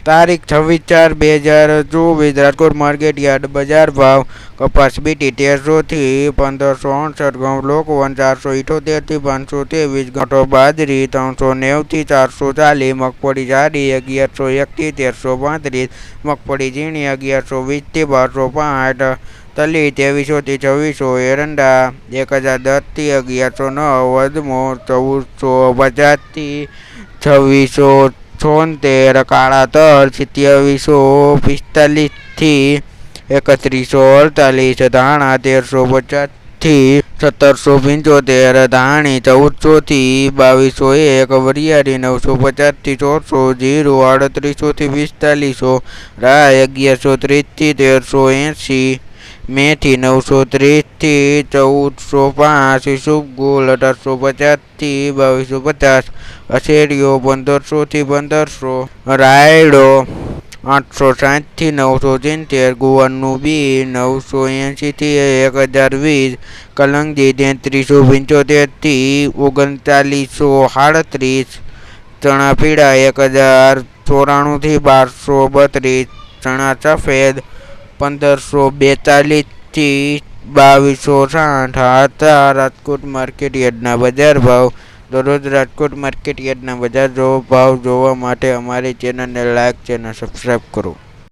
તારીખ 26/4/2024 Rajkot market yard બજાર ભાવ કપાસ બીટી 1300 થી 1568, ઘઉં લોકવન 478 થી 523, ઘટો બાજરી 390 થી 440, મગફળી જાડી 1101 થી 1335, મગફળી ઝીણી 1120 થી 1205, તલી 2300 થી 2600, એરંડા 1010 થી 1109, અદમો 1450 થી 2676, કાળા તલ 2745 થી 3148, ધાણા 1350 થી 1775, ધાણી 1400 થી 2201, વરિયાળી 950 થી 1400, જીરું 3800 થી 4500, રાય 1130 થી 1380, મેથી 930 થી 1405, ઈસબગુલ 1850 થી 2250, અશેરીઓ 1500 થી 1500, રાયડો 860 થી 970, ગુવારનું બી 980 થી 1020, કલંજી 3375 થી 3938, ચણા પીળા 1094 થી 1232, ચણા સફેદ 1542 થી 2260. હતા રાજકોટ માર્કેટ યાર્ડના બજાર ભાવ. દરરોજ રાજકોટ માર્કેટ યાર્ડના બજાર ભાવ જોવા માટે અમારી ચેનલને લાઇક અને સબસ્ક્રાઈબ કરો.